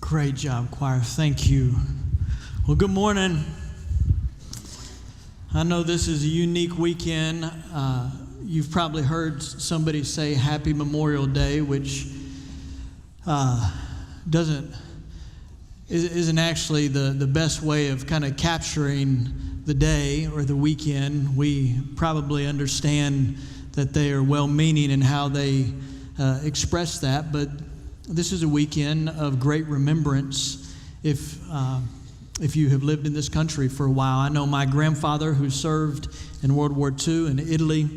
Great job, choir. Thank you. Well, good morning. I know this is a unique weekend. You've probably heard somebody say Happy Memorial Day, which isn't actually the best way of kind of capturing the day or the weekend. We probably understand that they are well-meaning in how they express that, but this is a weekend of great remembrance if you have lived in this country for a while. I know my grandfather, who served in World War II in Italy,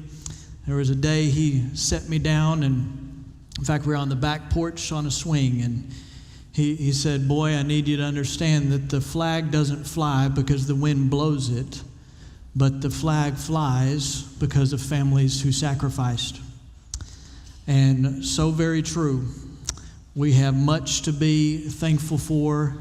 there was a day he set me down, and in fact, we were on the back porch on a swing, and he said, "Boy, I need you to understand that the flag doesn't fly because the wind blows it, but the flag flies because of families who sacrificed." And so very true. We have much to be thankful for.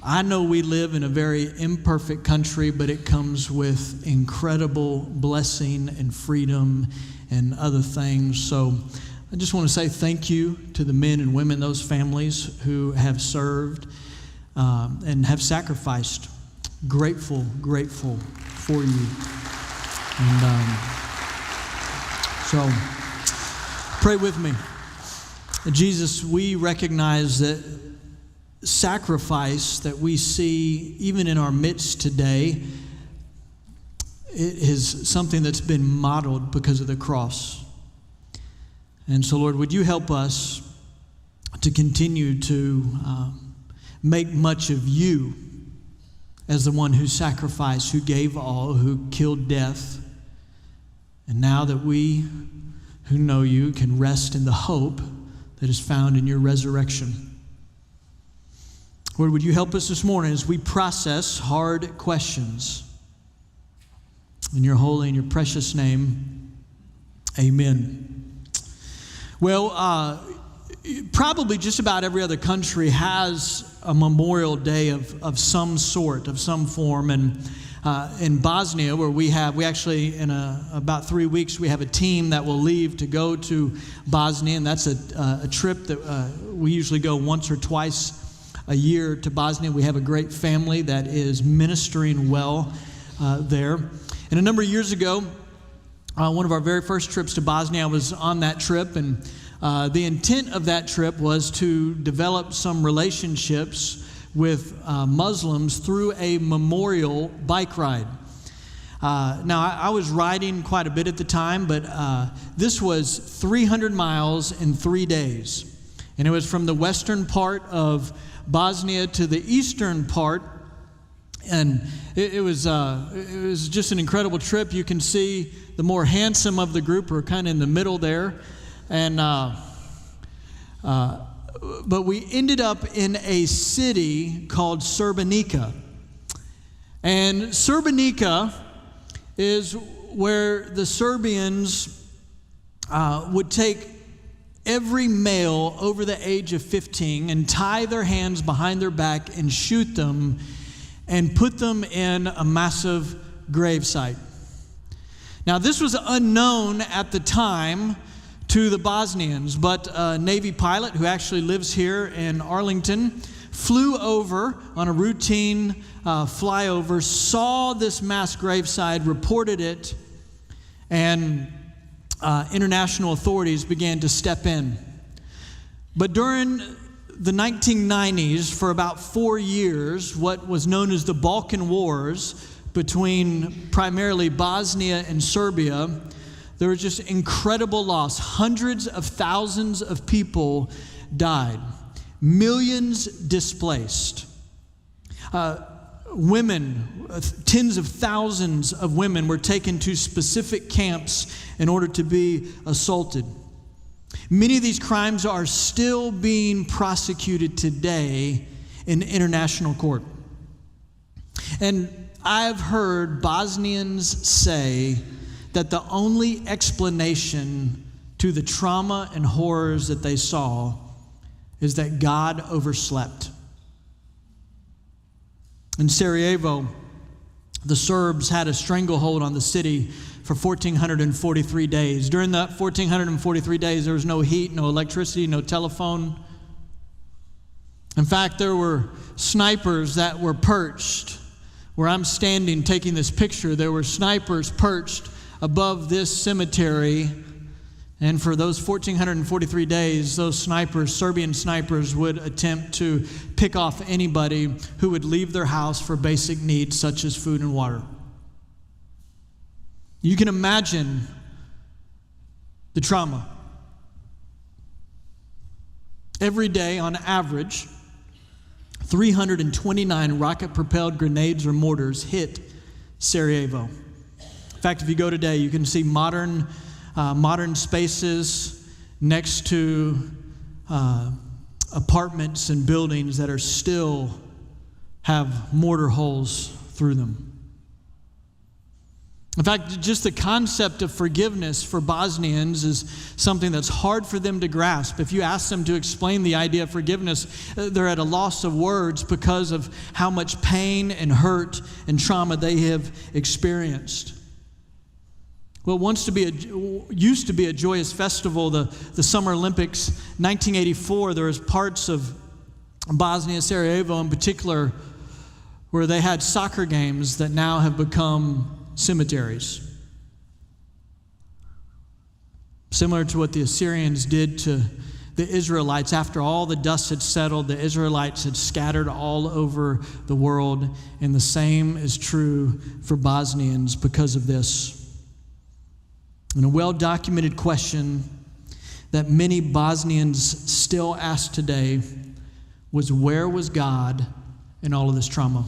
I know we live in a very imperfect country, but it comes with incredible blessing and freedom and other things. So I just want to say thank you to the men and women, those families who have served and have sacrificed. Grateful for you. And so pray with me. Jesus, we recognize that sacrifice that we see even in our midst today, it is something that's been modeled because of the cross. And so, Lord, would you help us to continue to make much of you as the one who sacrificed, who gave all, who killed death. And now that we who know you can rest in the hope that is found in your resurrection. Lord, would you help us this morning as we process hard questions? In your holy and your precious name, amen. Well, probably just about every other country has a Memorial Day of some sort, of some form. And in Bosnia, where we actually, in about 3 weeks, we have a team that will leave to go to Bosnia. And that's a trip that we usually go once or twice a year to Bosnia. We have a great family that is ministering well there. And a number of years ago, one of our very first trips to Bosnia, I was on that trip, and the intent of that trip was to develop some relationships with Muslims through a memorial bike ride. Now, I was riding quite a bit at the time, but this was 300 miles in 3 days. And it was from the western part of Bosnia to the eastern part. And it was just an incredible trip. You can see the more handsome of the group are kind of in the middle there. And but we ended up in a city called Srebrenica. And Srebrenica is where the Serbians would take every male over the age of 15 and tie their hands behind their back and shoot them and put them in a massive gravesite. Now, this was unknown at the time to the Bosnians, but a Navy pilot who actually lives here in Arlington flew over on a routine flyover, saw this mass gravesite, reported it, and international authorities began to step in. But during the 1990s, for about 4 years, what was known as the Balkan Wars between primarily Bosnia and Serbia, there was just incredible loss. Hundreds of thousands of people died. Millions displaced. Women, tens of thousands of women were taken to specific camps in order to be assaulted. Many of these crimes are still being prosecuted today in international court. And I've heard Bosnians say that the only explanation to the trauma and horrors that they saw is that God overslept. In Sarajevo, the Serbs had a stranglehold on the city for 1,443 days. During that 1,443 days, there was no heat, no electricity, no telephone. In fact, there were snipers that were perched. Where I'm standing taking this picture, there were snipers perched above this cemetery. And for those 1,443 days, those snipers, Serbian snipers, would attempt to pick off anybody who would leave their house for basic needs such as food and water. You can imagine the trauma. Every day, on average, 329 rocket-propelled grenades or mortars hit Sarajevo. In fact, if you go today, you can see modern spaces next to apartments and buildings that are still have mortar holes through them. In fact, just the concept of forgiveness for Bosnians is something that's hard for them to grasp. If you ask them to explain the idea of forgiveness, they're at a loss of words because of how much pain and hurt and trauma they have experienced. Well, used to be a joyous festival, the Summer Olympics, 1984, there was parts of Bosnia, Sarajevo in particular, where they had soccer games that now have become cemeteries. Similar to what the Assyrians did to the Israelites. After all the dust had settled, the Israelites had scattered all over the world, and the same is true for Bosnians because of this. And a well-documented question that many Bosnians still ask today was, where was God in all of this trauma?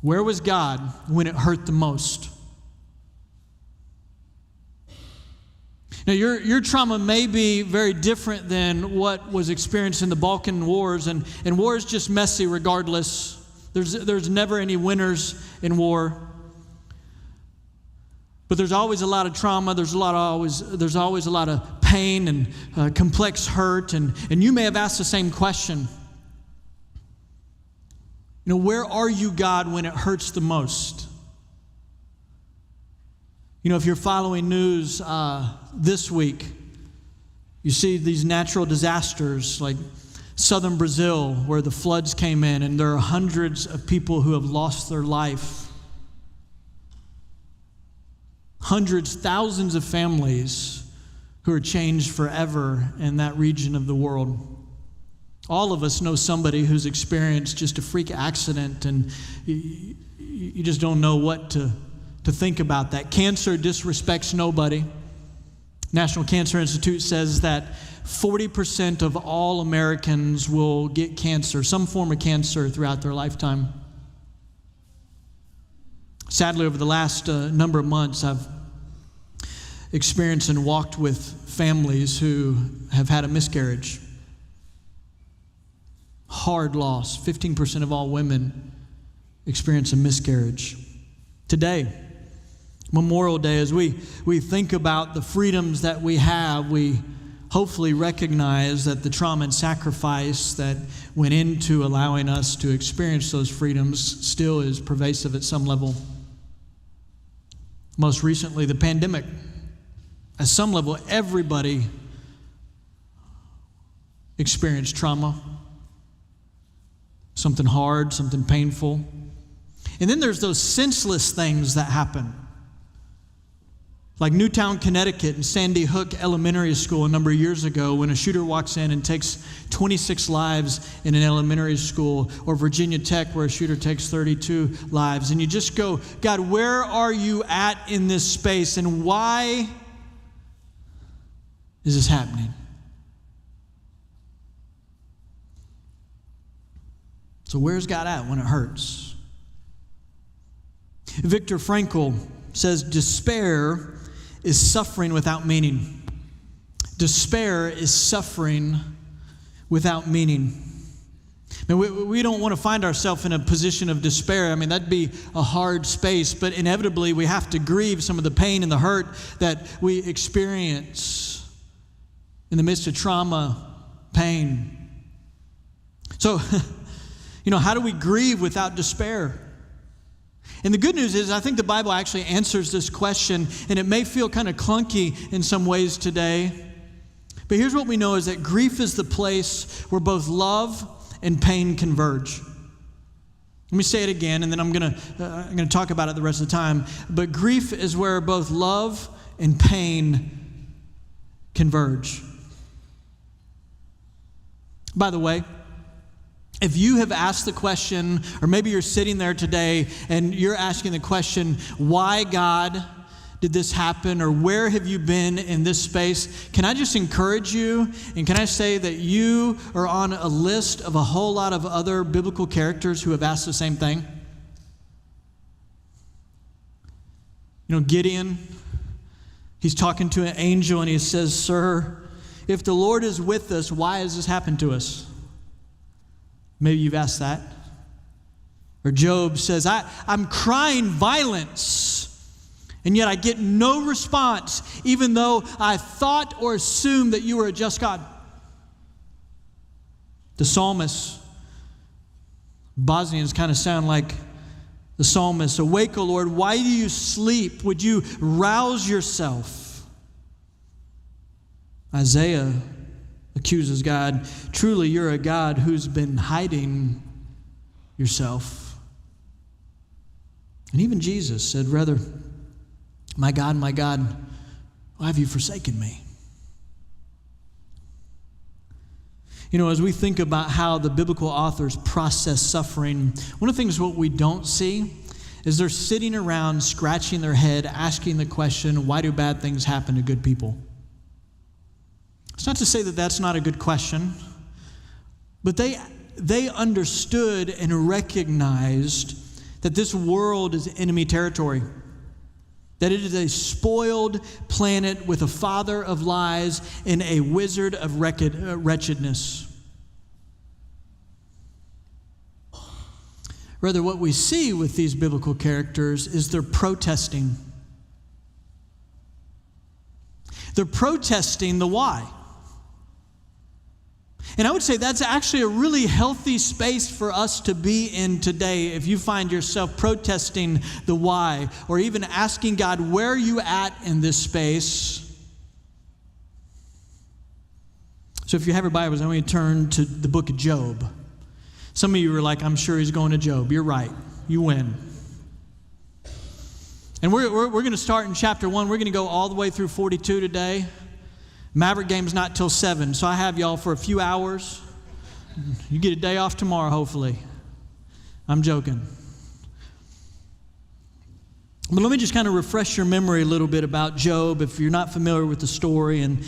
Where was God when it hurt the most? Now, your trauma may be very different than what was experienced in the Balkan Wars, and war is just messy regardless. There's never any winners in war. But there's always a lot of trauma, there's always a lot of pain and complex hurt, and you may have asked the same question. You know, where are you, God, when it hurts the most? You know, if you're following news this week, you see these natural disasters like southern Brazil where the floods came in and there are hundreds of people who have lost their life. Hundreds, thousands of families who are changed forever in that region of the world. All of us know somebody who's experienced just a freak accident, and you just don't know what to think about that. Cancer disrespects nobody. National Cancer Institute says that 40% of all Americans will get cancer, some form of cancer, throughout their lifetime. Sadly, over the last number of months, I've experienced and walked with families who have had a miscarriage. Hard loss. 15% of all women experience a miscarriage. Today, Memorial Day, as we think about the freedoms that we have, we hopefully recognize that the trauma and sacrifice that went into allowing us to experience those freedoms still is pervasive at some level. Most recently, the pandemic. At some level, everybody experienced trauma. Something hard, something painful. And then there's those senseless things that happen. Like Newtown, Connecticut and Sandy Hook Elementary School a number of years ago when a shooter walks in and takes 26 lives in an elementary school, or Virginia Tech where a shooter takes 32 lives. And you just go, God, where are you at in this space, and why is this happening? So where's God at when it hurts? Viktor Frankl says despair is suffering without meaning. Despair is suffering without meaning. Now, we don't want to find ourselves in a position of despair. I mean, that'd be a hard space, but inevitably we have to grieve some of the pain and the hurt that we experience in the midst of trauma, pain. So, how do we grieve without despair? And the good news is I think the Bible actually answers this question, and it may feel kind of clunky in some ways today, But here's what we know is that grief is the place where both love and pain converge. Let me say it again, and then I'm gonna talk about it the rest of the time. But grief is where both love and pain converge. By the way, if you have asked the question, or maybe you're sitting there today and you're asking the question, why God did this happen, or where have you been in this space? Can I just encourage you, and can I say that you are on a list of a whole lot of other biblical characters who have asked the same thing? You know, Gideon, he's talking to an angel and he says, "Sir, if the Lord is with us, why has this happened to us?" Maybe you've asked that. Or Job says, I'm crying violence, and yet I get no response, even though I thought or assumed that you were a just God. The psalmist, Bosnians kind of sound like the psalmist. Awake, O Lord, why do you sleep? Would you rouse yourself? Isaiah accuses God. Truly, you're a God who's been hiding yourself. And even Jesus said, rather, my God, why have you forsaken me? You know, as we think about how the biblical authors process suffering, one of the things what we don't see is they're sitting around scratching their head, asking the question, why do bad things happen to good people? It's not to say that that's not a good question, but they understood and recognized that this world is enemy territory, that it is a spoiled planet with a father of lies and a wizard of wretchedness. Rather, what we see with these biblical characters is they're protesting. They're protesting the why. And I would say that's actually a really healthy space for us to be in today if you find yourself protesting the why, or even asking God, where are you at in this space? So if you have your Bibles, I want you to turn to the book of Job. Some of you are like, I'm sure he's going to Job. You're right. You win. And we're going to start in chapter 1. We're going to go all the way through 42 today. Maverick game's not till 7, so I have y'all for a few hours. You get a day off tomorrow, hopefully. I'm joking. But let me just kind of refresh your memory a little bit about Job if you're not familiar with the story, and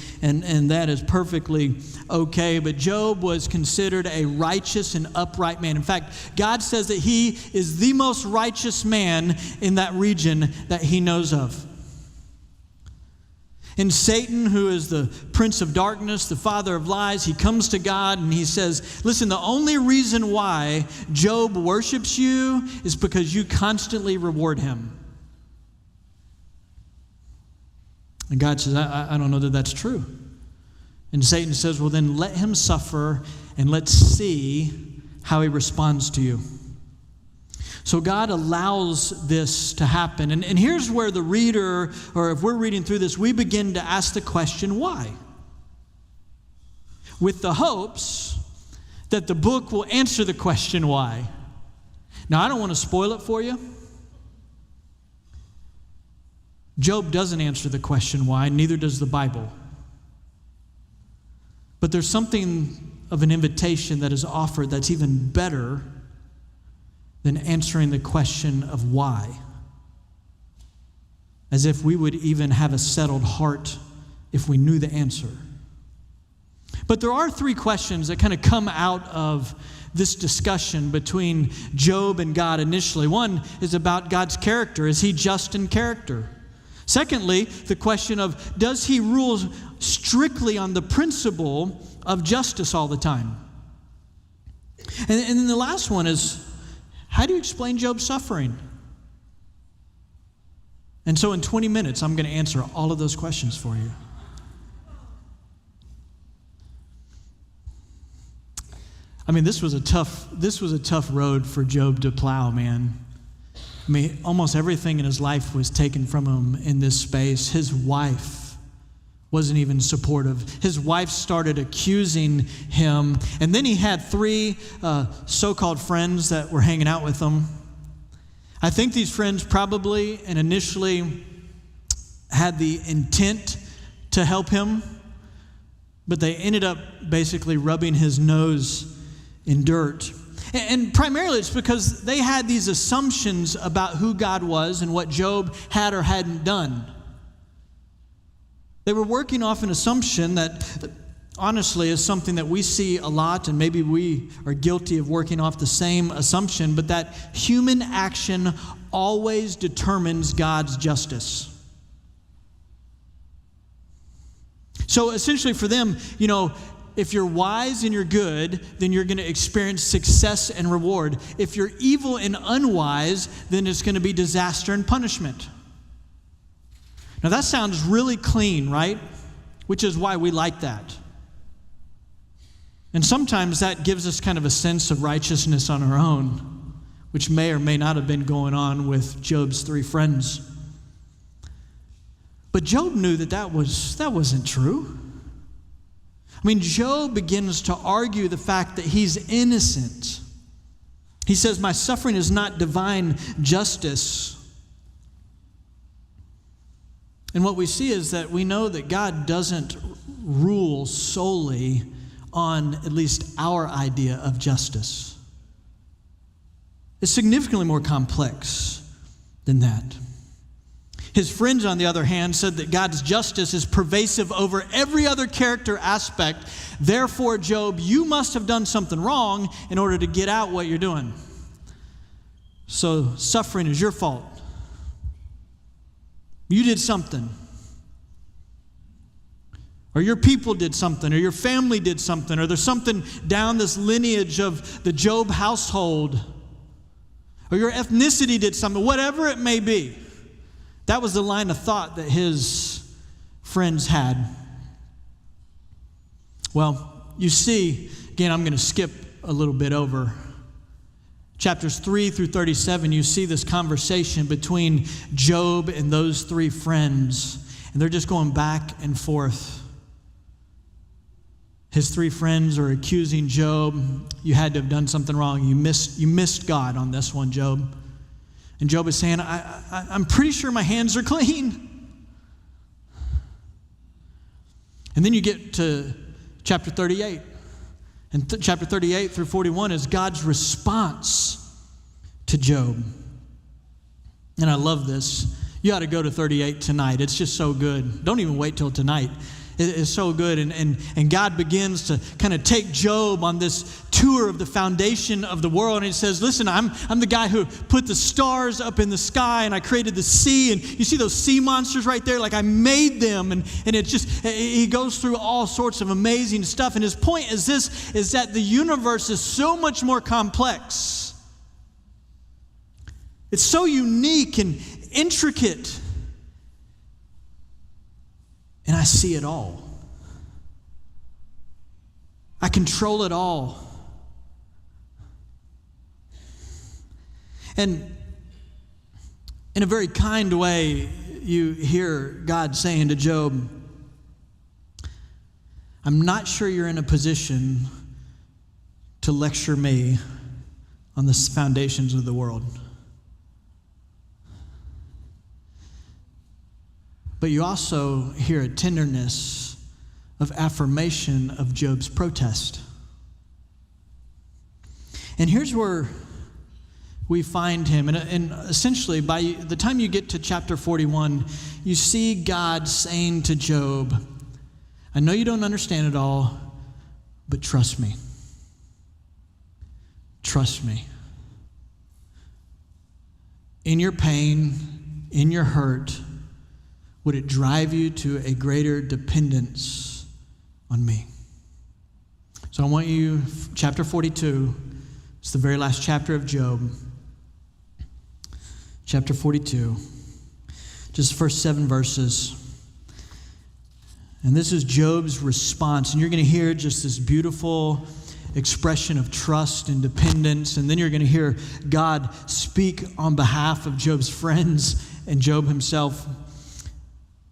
that is perfectly okay. But Job was considered a righteous and upright man. In fact, God says that he is the most righteous man in that region that he knows of. And Satan, who is the prince of darkness, the father of lies, he comes to God and he says, listen, the only reason why Job worships you is because you constantly reward him. And God says, I don't know that that's true. And Satan says, well, then let him suffer and let's see how he responds to you. So God allows this to happen. And here's where the reader, or if we're reading through this, we begin to ask the question, why? With the hopes that the book will answer the question, why? Now, I don't want to spoil it for you. Job doesn't answer the question why, neither does the Bible. But there's something of an invitation that is offered that's even better than answering the question of why. As if we would even have a settled heart if we knew the answer. But there are three questions that kind of come out of this discussion between Job and God initially. One is about God's character. Is he just in character? Secondly, the question of, does he rule strictly on the principle of justice all the time? And then the last one is, how do you explain Job's suffering? And so in 20 minutes, I'm going to answer all of those questions for you. I mean, this was a tough road for Job to plow, man. I mean, almost everything in his life was taken from him in this space. His wife wasn't even supportive. His wife started accusing him. And then he had three so-called friends that were hanging out with him. I think these friends probably and initially had the intent to help him, but they ended up basically rubbing his nose in dirt. And primarily it's because they had these assumptions about who God was and what Job had or hadn't done. They were working off an assumption that honestly is something that we see a lot, and maybe we are guilty of working off the same assumption, but that human action always determines God's justice. So essentially for them, if you're wise and you're good, then you're going to experience success and reward. If you're evil and unwise, then it's going to be disaster and punishment. Now that sounds really clean, right? Which is why we like that. And sometimes that gives us kind of a sense of righteousness on our own, which may or may not have been going on with Job's three friends. But Job knew that wasn't true. I mean, Job begins to argue the fact that he's innocent. He says, my suffering is not divine justice. And what we see is that we know that God doesn't rule solely on at least our idea of justice. It's significantly more complex than that. His friends, on the other hand, said that God's justice is pervasive over every other character aspect. Therefore, Job, you must have done something wrong in order to get out what you're doing. So suffering is your fault. You did something. Or your people did something, or your family did something, or there's something down this lineage of the Job household, or your ethnicity did something, whatever it may be. That was the line of thought that his friends had. Well, you see, again, I'm going to skip a little bit over. Chapters 3 through 37, you see this conversation between Job and those three friends, and they're just going back and forth. His three friends are accusing Job. You had to have done something wrong. You missed God on this one, Job. And Job is saying, I'm pretty sure my hands are clean. And then you get to chapter 38. And chapter 38 through 41 is God's response to Job. And I love this. You ought to go to 38 tonight. It's just so good. Don't even wait till tonight. It is so good. And God begins to kind of take Job on this tour of the foundation of the world. And he says, listen, I'm the guy who put the stars up in the sky, and I created the sea. And you see those sea monsters right there? Like I made them. And it just, he goes through all sorts of amazing stuff. And his point is this, is that the universe is so much more complex. It's so unique and intricate. And I see it all. I control it all. And in a very kind way, you hear God saying to Job, I'm not sure you're in a position to lecture me on the foundations of the world. But you also hear a tenderness of affirmation of Job's protest. And here's where we find him. And essentially, by the time you get to chapter 41, you see God saying to Job, I know you don't understand it all, but trust me. Trust me. In your pain, in your hurt, would it drive you to a greater dependence on me? So I want you, chapter 42, it's the very last chapter of Job. Chapter 42, just the first 7 verses. And this is Job's response. And you're going to hear just this beautiful expression of trust and dependence. And then you're going to hear God speak on behalf of Job's friends and Job himself.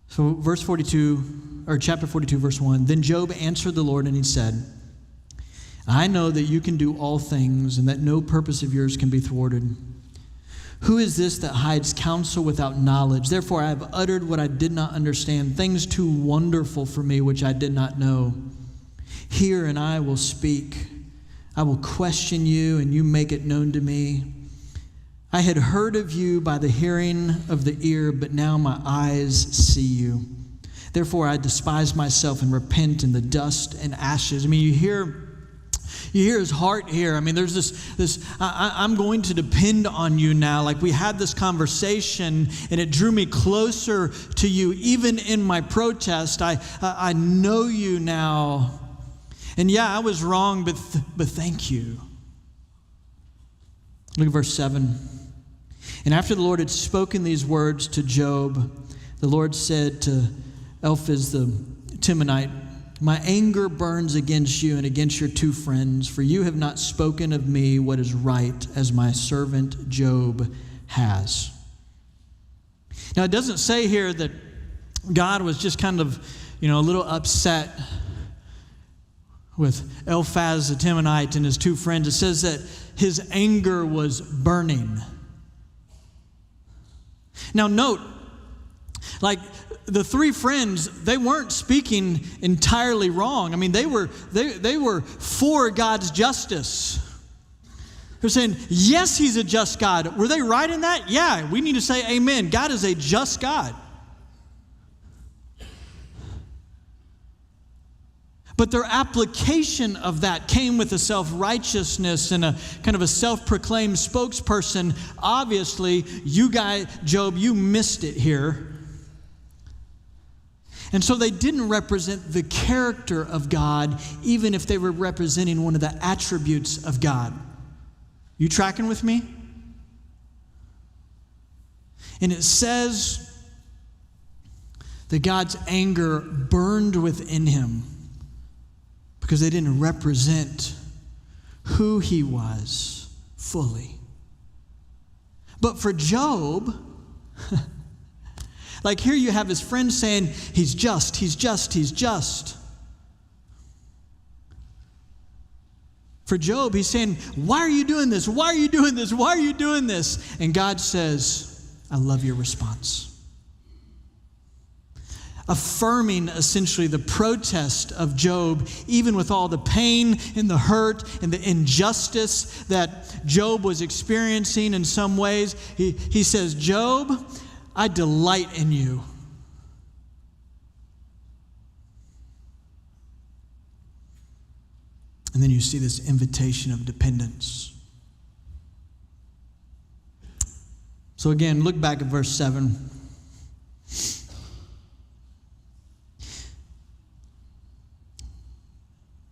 So verse 42, chapter 42, verse 1. Then Job answered the Lord and he said, I know that you can do all things and that no purpose of yours can be thwarted. Who is this that hides counsel without knowledge? Therefore I have uttered what I did not understand, things too wonderful for me which I did not know. Hear and I will speak. I will question you and you make it known to me. I had heard of you by the hearing of the ear, but now my eyes see you. Therefore I despise myself and repent in the dust and ashes. I mean, you hear his heart here. I mean, there's this I'm going to depend on you now. Like, we had this conversation and it drew me closer to you. Even in my protest, I know you now. And yeah, I was wrong, but thank you. Look at verse 7. And after the Lord had spoken these words to Job, the Lord said to Eliphaz the Temanite, my anger burns against you and against your two friends, for you have not spoken of me what is right, as my servant Job has. Now, it doesn't say here that God was just kind of, a little upset with Eliphaz the Temanite and his two friends. It says that his anger was burning. Now, note, the three friends, they weren't speaking entirely wrong. I mean, they were for God's justice. They're saying, yes, he's a just God. Were they right in that? Yeah, we need to say amen. God is a just God. But their application of that came with a self-righteousness and a kind of a self-proclaimed spokesperson. Obviously, Job, you missed it here. And so they didn't represent the character of God, even if they were representing one of the attributes of God. You tracking with me? And it says that God's anger burned within him because they didn't represent who he was fully. But for Job, like here you have his friend saying, he's just, he's just, he's just. For Job, he's saying, why are you doing this? Why are you doing this? Why are you doing this? And God says, I love your response. Affirming essentially the protest of Job, even with all the pain and the hurt and the injustice that Job was experiencing in some ways. He says, Job, I delight in you. And then you see this invitation of dependence. So again, look back at verse 7.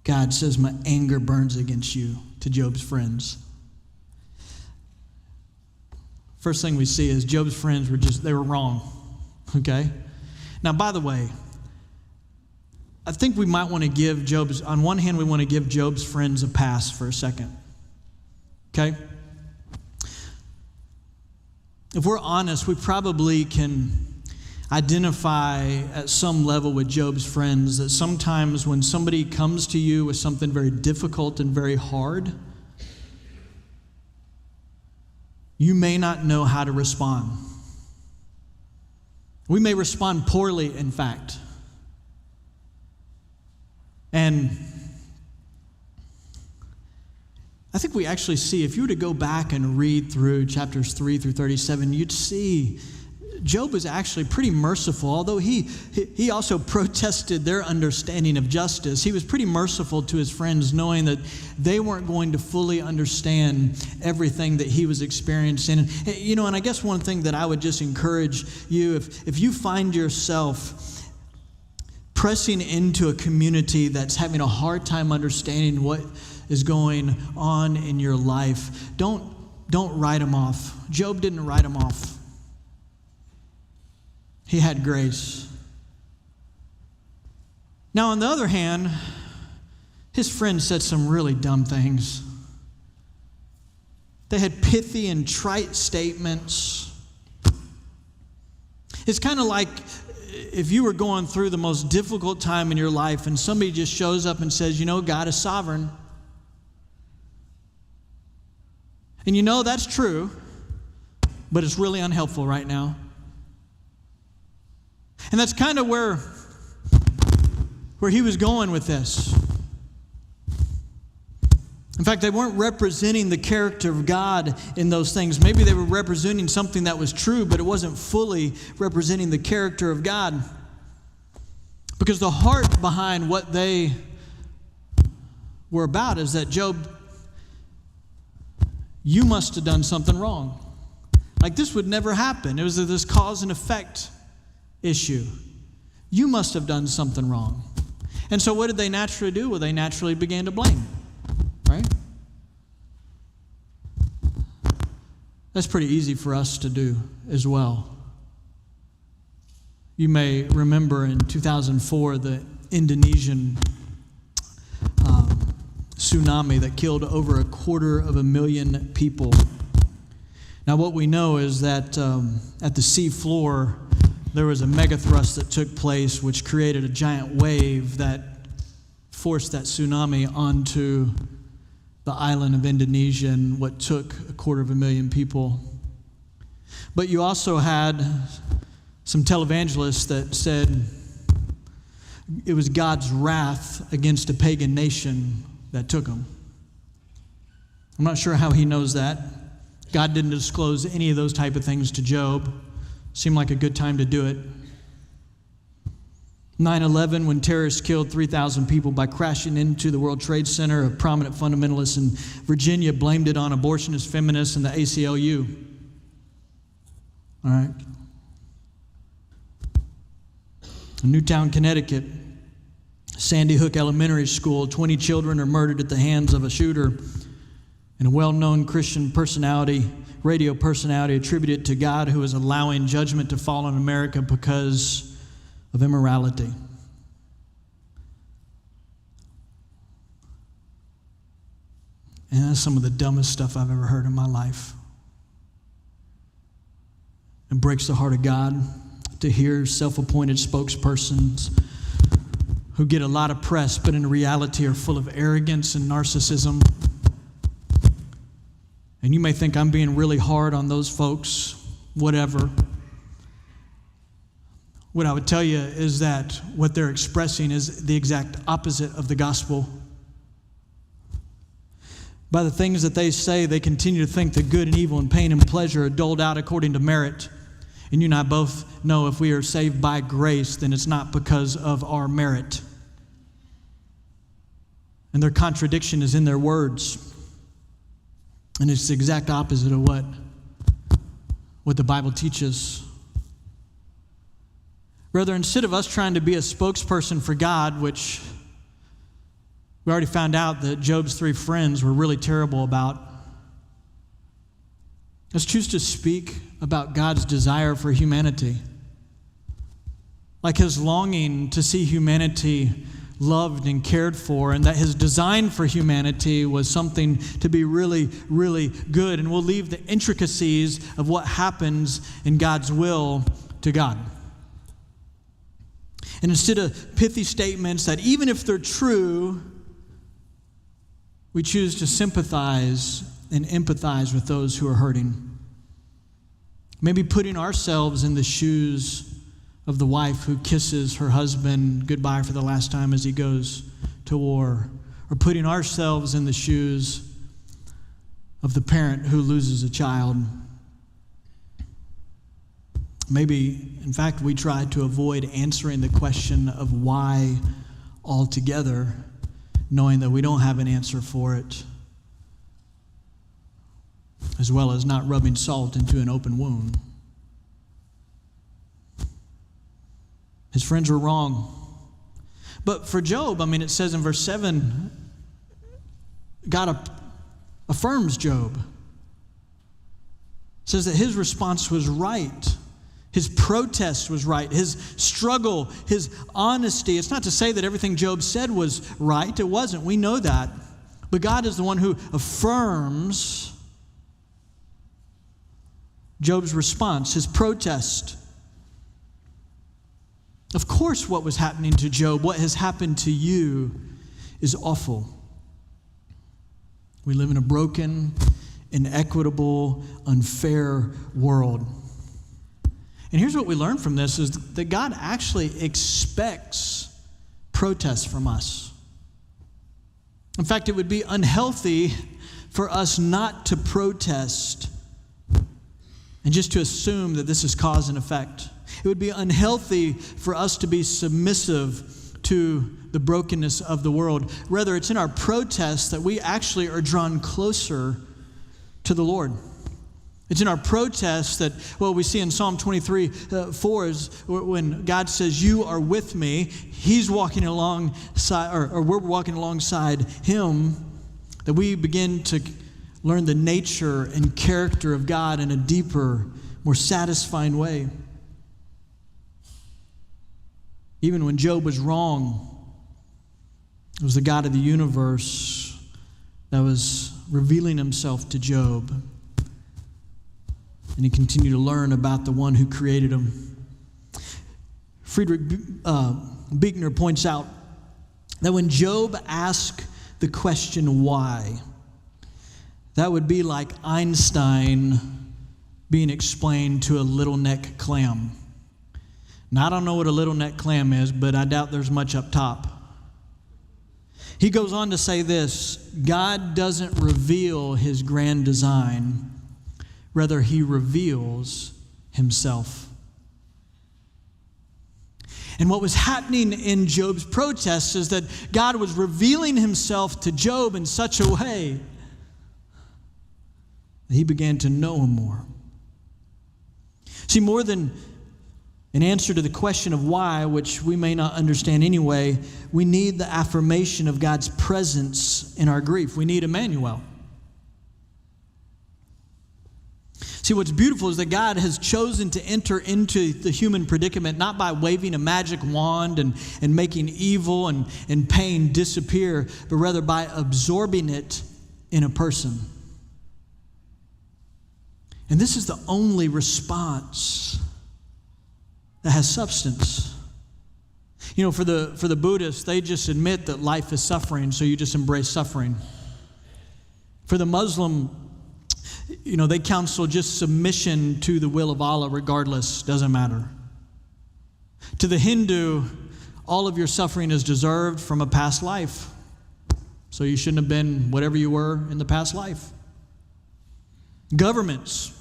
God says, my anger burns against you, to Job's friends. First thing we see is Job's friends they were wrong. Okay? Now, by the way, I think we might want to give on one hand, we want to give Job's friends a pass for a second. Okay? If we're honest, we probably can identify at some level with Job's friends that sometimes when somebody comes to you with something very difficult and very hard, you may not know how to respond. We may respond poorly, in fact. And I think we actually see, if you were to go back and read through chapters 3 through 37, you'd see Job was actually pretty merciful. Although he also protested their understanding of justice, he was pretty merciful to his friends, knowing that they weren't going to fully understand everything that he was experiencing. And I guess one thing that I would just encourage you, if you find yourself pressing into a community that's having a hard time understanding what is going on in your life, don't write them off. Job didn't write them off. He had grace. Now, on the other hand, his friends said some really dumb things. They had pithy and trite statements. It's kind of like, if you were going through the most difficult time in your life and somebody just shows up and says, God is sovereign. And that's true, but it's really unhelpful right now. And that's kind of where he was going with this. In fact, they weren't representing the character of God in those things. Maybe they were representing something that was true, but it wasn't fully representing the character of God. Because the heart behind what they were about is that, Job, you must have done something wrong. Like this would never happen. It was this cause and effect issue. You must have done something wrong. And so what did they naturally do? Well, they naturally began to blame. Right? That's pretty easy for us to do as well. You may remember in 2004 the Indonesian tsunami that killed over 250,000 people. Now what we know is that at the sea floor there was a megathrust that took place which created a giant wave that forced that tsunami onto the island of Indonesia, and what took 250,000 people. But you also had some televangelists that said it was God's wrath against a pagan nation that took them. I'm not sure how he knows that. God didn't disclose any of those type of things to Job. Seemed like a good time to do it. 9/11, when terrorists killed 3,000 people by crashing into the World Trade Center, a prominent fundamentalist in Virginia blamed it on abortionist feminists and the ACLU. All right. In Newtown, Connecticut, Sandy Hook Elementary School, 20 children are murdered at the hands of a shooter, and a well-known Christian personality, radio personality, attributed to God, who is allowing judgment to fall on America because of immorality. And that's some of the dumbest stuff I've ever heard in my life. It breaks the heart of God to hear self-appointed spokespersons who get a lot of press, but in reality are full of arrogance and narcissism. And you may think I'm being really hard on those folks, whatever. What I would tell you is that what they're expressing is the exact opposite of the gospel. By the things that they say, they continue to think that good and evil and pain and pleasure are doled out according to merit. And you and I both know if we are saved by grace, then it's not because of our merit. And their contradiction is in their words. And it's the exact opposite of what the Bible teaches. Rather, instead of us trying to be a spokesperson for God, which we already found out that Job's 3 friends were really terrible about, let's choose to speak about God's desire for humanity. Like his longing to see humanity loved and cared for, and that his design for humanity was something to be really, really good. And we'll leave the intricacies of what happens in God's will to God. And instead of pithy statements that, even if they're true, we choose to sympathize and empathize with those who are hurting. Maybe putting ourselves in the shoes of the wife who kisses her husband goodbye for the last time as he goes to war. Or putting ourselves in the shoes of the parent who loses a child. Maybe, in fact, we try to avoid answering the question of why altogether, knowing that we don't have an answer for it, as well as not rubbing salt into an open wound. His friends were wrong. But for Job, it says in verse 7, God affirms Job. It says that his response was right. His protest was right. His struggle, his honesty. It's not to say that everything Job said was right. It wasn't. We know that. But God is the one who affirms Job's response, his protest. Of course, what was happening to Job, what has happened to you, is awful. We live in a broken, inequitable, unfair world. And here's what we learn from this is that God actually expects protests from us. In fact, it would be unhealthy for us not to protest and just to assume that this is cause and effect. It would be unhealthy for us to be submissive to the brokenness of the world. Rather, it's in our protests that we actually are drawn closer to the Lord. It's in our protests that, well, we see in Psalm 23:4 is when God says, "You are with me." He's walking alongside, or we're walking alongside Him, that we begin to learn the nature and character of God in a deeper, more satisfying way. Even when Job was wrong, it was the God of the universe that was revealing Himself to Job. And he continued to learn about the one who created him. Friedrich Buechner points out that when Job asked the question why, that would be like Einstein being explained to a little neck clam. Now, I don't know what a little neck clam is, but I doubt there's much up top. He goes on to say this: God doesn't reveal His grand design. Rather, He reveals Himself. And what was happening in Job's protests is that God was revealing Himself to Job in such a way that he began to know Him more. See, more than an answer to the question of why, which we may not understand anyway, we need the affirmation of God's presence in our grief. We need Emmanuel. See, what's beautiful is that God has chosen to enter into the human predicament not by waving a magic wand and making evil and pain disappear, but rather by absorbing it in a person. And this is the only response that has substance. You know, for the Buddhists, they just admit that life is suffering, so you just embrace suffering. For the Muslim, they counsel just submission to the will of Allah regardless, doesn't matter. To the Hindu, all of your suffering is deserved from a past life. So you shouldn't have been whatever you were in the past life. Governments,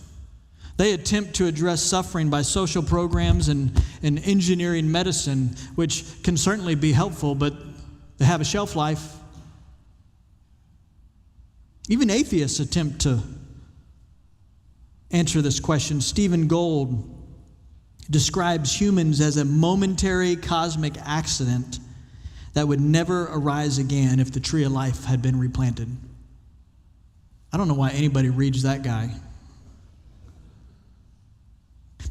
they attempt to address suffering by social programs and engineering medicine, which can certainly be helpful, but they have a shelf life. Even atheists attempt to answer this question. Stephen Gould describes humans as a momentary cosmic accident that would never arise again if the tree of life had been replanted. I don't know why anybody reads that guy.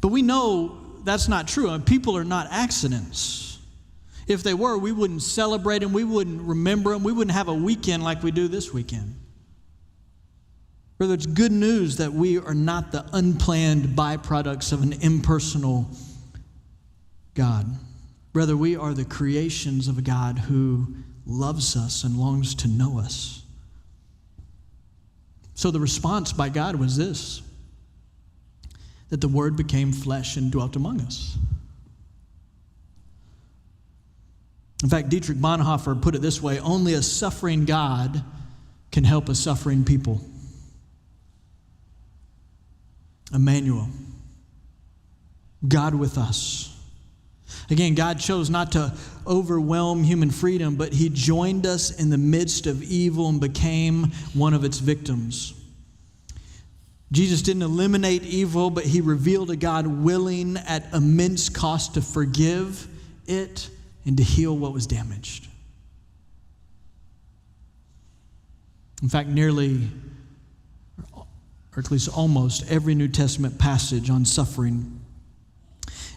But we know that's not true. And people are not accidents. If they were, we wouldn't celebrate them. We wouldn't remember them. We wouldn't have a weekend like we do this weekend. Rather, it's good news that we are not the unplanned byproducts of an impersonal God. Rather, we are the creations of a God who loves us and longs to know us. So the response by God was this: that the Word became flesh and dwelt among us. In fact, Dietrich Bonhoeffer put it this way: only a suffering God can help a suffering people. Emmanuel, God with us. Again, God chose not to overwhelm human freedom, but He joined us in the midst of evil and became one of its victims. Jesus didn't eliminate evil, but He revealed a God willing at immense cost to forgive it and to heal what was damaged. In fact, nearly, or at least almost every New Testament passage on suffering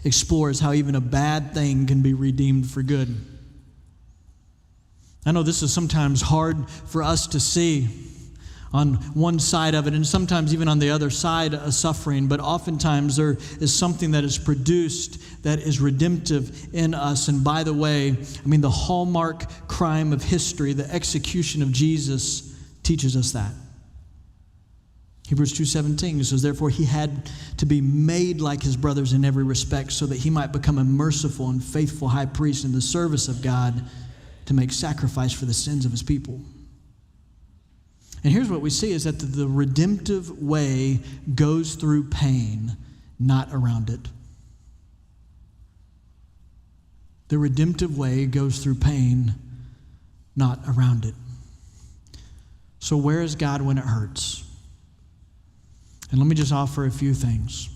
explores how even a bad thing can be redeemed for good. I know this is sometimes hard for us to see. on one side of it, and sometimes even on the other side of suffering, but oftentimes there is something that is produced that is redemptive in us. And by the way, the hallmark crime of history, the execution of Jesus, teaches us that. Hebrews 2:17 says, therefore he had to be made like his brothers in every respect, so that he might become a merciful and faithful high priest in the service of God to make sacrifice for the sins of his people. And here's what we see is that the redemptive way goes through pain, not around it. The redemptive way goes through pain, not around it. So where is God when it hurts? And let me just offer a few things.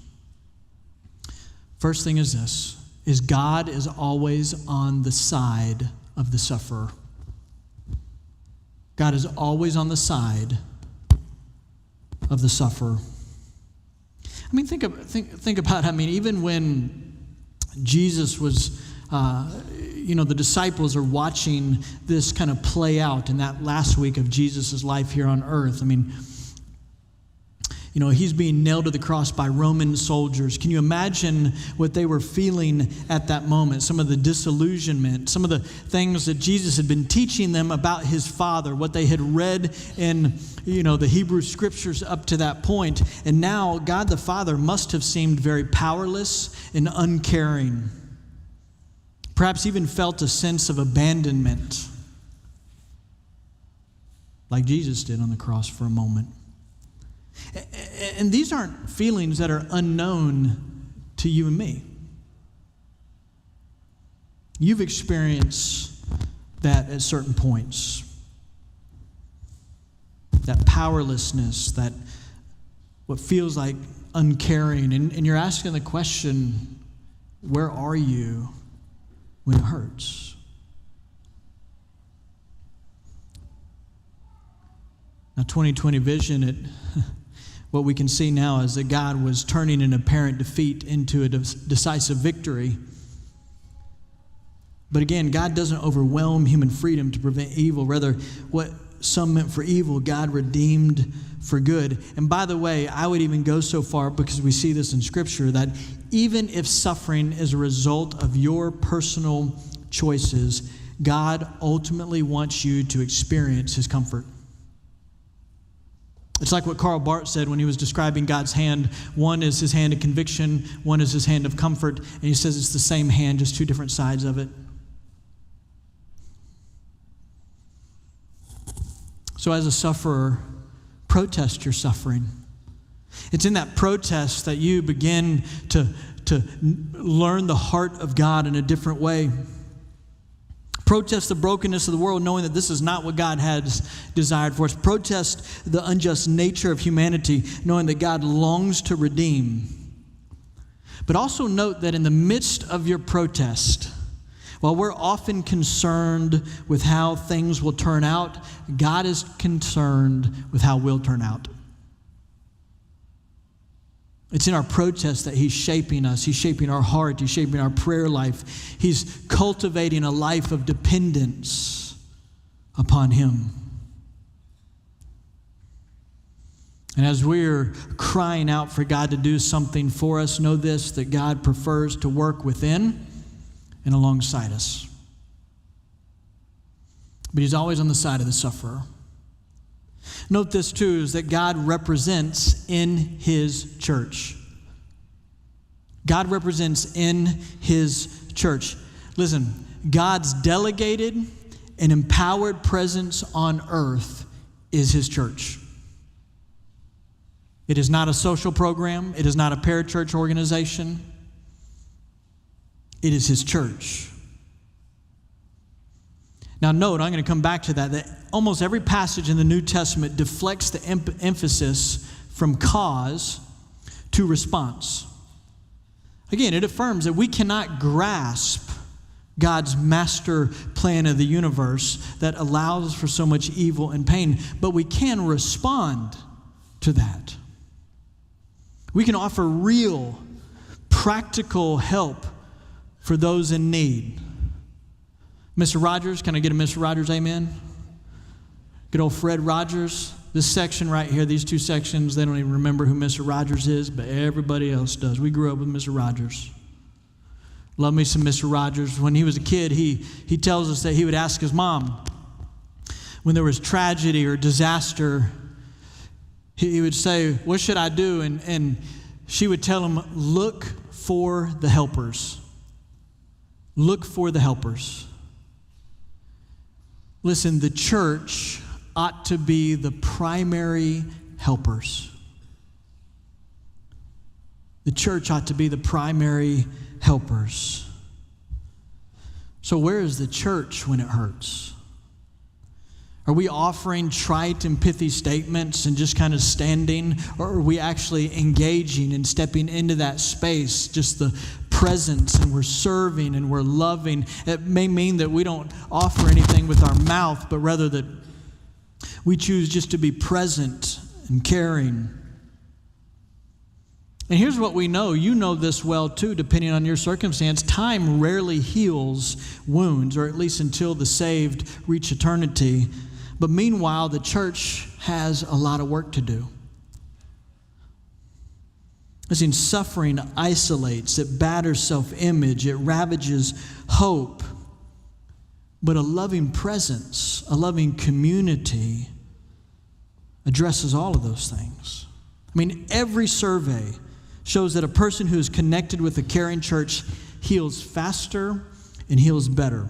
First thing is this, is God is always on the side of the sufferer. God is always on the side of the sufferer. Think about, even when Jesus was, the disciples are watching this kind of play out in that last week of Jesus' life here on earth. He's being nailed to the cross by Roman soldiers. Can you imagine what they were feeling at that moment? Some of the disillusionment, some of the things that Jesus had been teaching them about his Father, what they had read in, the Hebrew scriptures up to that point. And now God the Father must have seemed very powerless and uncaring. Perhaps even felt a sense of abandonment, like Jesus did on the cross for a moment. And these aren't feelings that are unknown to you and me. You've experienced that at certain points. That powerlessness, that what feels like uncaring. And you're asking the question, where are you when it hurts? Now, 2020 vision, what we can see now is that God was turning an apparent defeat into a decisive victory. But again, God doesn't overwhelm human freedom to prevent evil. Rather, what some meant for evil, God redeemed for good. And by the way, I would even go so far, because we see this in Scripture, that even if suffering is a result of your personal choices, God ultimately wants you to experience his comfort. It's like what Karl Barth said when he was describing God's hand. One is his hand of conviction, one is his hand of comfort, and he says it's the same hand, just two different sides of it. So as a sufferer, protest your suffering. It's in that protest that you begin to learn the heart of God in a different way. Protest the brokenness of the world, knowing that this is not what God has desired for us. Protest the unjust nature of humanity, knowing that God longs to redeem. But also note that in the midst of your protest, while we're often concerned with how things will turn out, God is concerned with how we'll turn out. It's in our protest that he's shaping us. He's shaping our heart. He's shaping our prayer life. He's cultivating a life of dependence upon him. And as we're crying out for God to do something for us, know this, that God prefers to work within and alongside us. But he's always on the side of the sufferer. Note this too, is that God represents in his church. God represents in his church. Listen, God's delegated and empowered presence on earth is his church. It is not a social program. It is not a parachurch organization. It is his church. Now note, I'm going to come back to that almost every passage in the New Testament deflects the emphasis from cause to response. Again, it affirms that we cannot grasp God's master plan of the universe that allows for so much evil and pain, but we can respond to that. We can offer real, practical help for those in need. Mr. Rogers, can I get a Mr. Rogers amen? Good old Fred Rogers. This section right here, these two sections, they don't even remember who Mr. Rogers is, but everybody else does. We grew up with Mr. Rogers. Love me some Mr. Rogers. When he was a kid, he tells us that he would ask his mom, when there was tragedy or disaster, he would say, what should I do? And she would tell him, look for the helpers. Look for the helpers. Listen, the church ought to be the primary helpers. The church ought to be the primary helpers. So where is the church when it hurts? Are we offering trite and pithy statements and just kind of standing? Or are we actually engaging and stepping into that space, just the presence, and we're serving and we're loving? It may mean that we don't offer anything with our mouth, but rather that we choose just to be present and caring. And here's what we know. You know this well too, depending on your circumstance. Time rarely heals wounds, or at least until the saved reach eternity. But meanwhile, the church has a lot of work to do. Listen, suffering isolates, it batters self-image, it ravages hope. But a loving presence, a loving community addresses all of those things. I mean, every survey shows that a person who is connected with a caring church heals faster and heals better.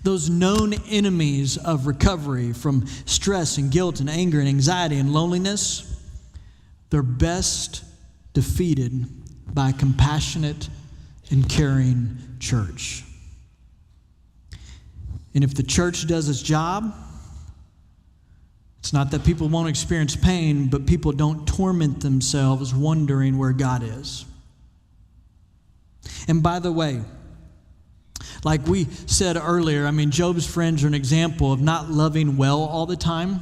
Those known enemies of recovery from stress and guilt and anger and anxiety and loneliness, they're best defeated by a compassionate and caring church. And if the church does its job, it's not that people won't experience pain, but people don't torment themselves wondering where God is. And by the way, like we said earlier, I mean, Job's friends are an example of not loving well all the time.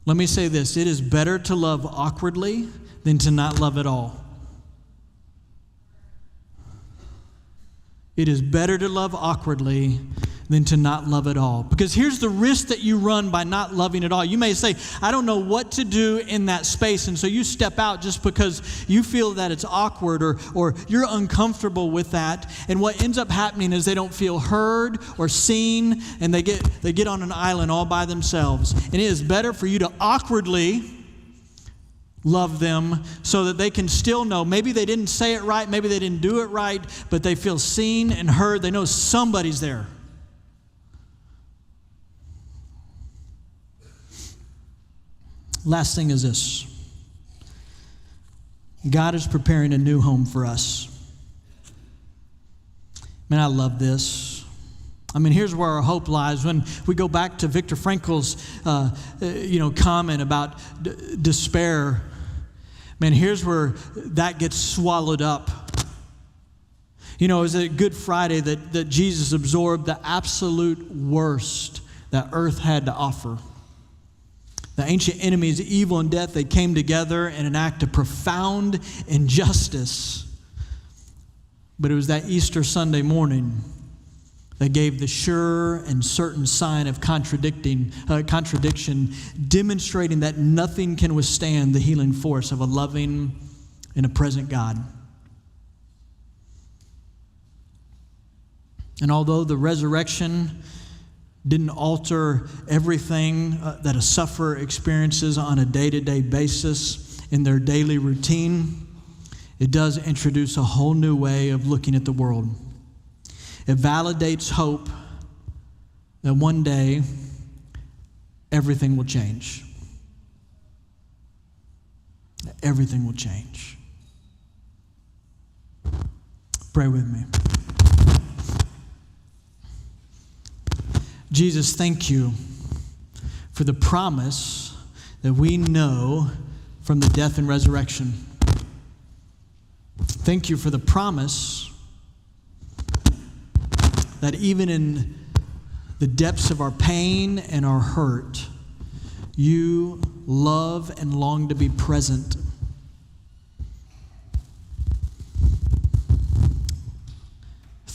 Let me say this: it is better to love awkwardly than to not love at all. It is better to love awkwardly than to not love at all. Because here's the risk that you run by not loving at all. You may say, I don't know what to do in that space. And so you step out just because you feel that it's awkward or you're uncomfortable with that. And what ends up happening is they don't feel heard or seen, and they get on an island all by themselves. And it is better for you to awkwardly love them so that they can still know. Maybe they didn't say it right, maybe they didn't do it right, but they feel seen and heard. They know somebody's there. Last thing is this: God is preparing a new home for us. Man, I love this. I mean, here's where our hope lies. When we go back to Viktor Frankl's, comment about despair, man, here's where that gets swallowed up. You know, it was at Good Friday that Jesus absorbed the absolute worst that earth had to offer. The ancient enemies, evil and death, they came together in an act of profound injustice. But it was that Easter Sunday morning that gave the sure and certain sign of contradiction, demonstrating that nothing can withstand the healing force of a loving and a present God. And although the resurrection didn't alter everything that a sufferer experiences on a day-to-day basis in their daily routine, it does introduce a whole new way of looking at the world. It validates hope that one day everything will change. Everything will change. Pray with me. Jesus, thank you for the promise that we know from the death and resurrection. Thank you for the promise that even in the depths of our pain and our hurt, you love and long to be present.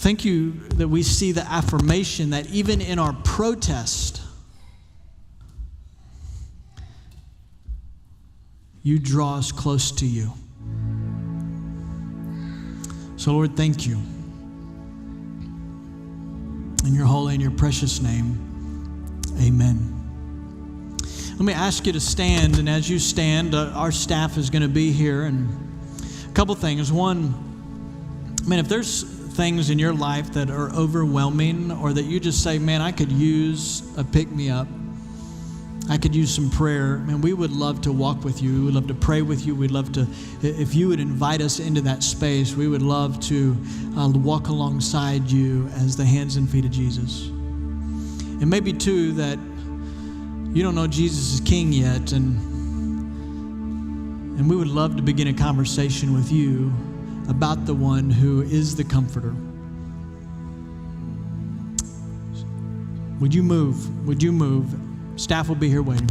Thank you that we see the affirmation that even in our protest, you draw us close to you. So, Lord, thank you. In your holy and your precious name, amen. Let me ask you to stand, and as you stand, our staff is going to be here. And a couple things. One, man, if there's things in your life that are overwhelming, or that you just say, man, I could use a pick-me-up, I could use some prayer, man, we would love to walk with you. We would love to pray with you. We'd love to, if you would invite us into that space, we would love to walk alongside you as the hands and feet of Jesus. And maybe, too, that you don't know Jesus is King yet, and we would love to begin a conversation with you about the one who is the Comforter. Would you move? Would you move? Staff will be here waiting.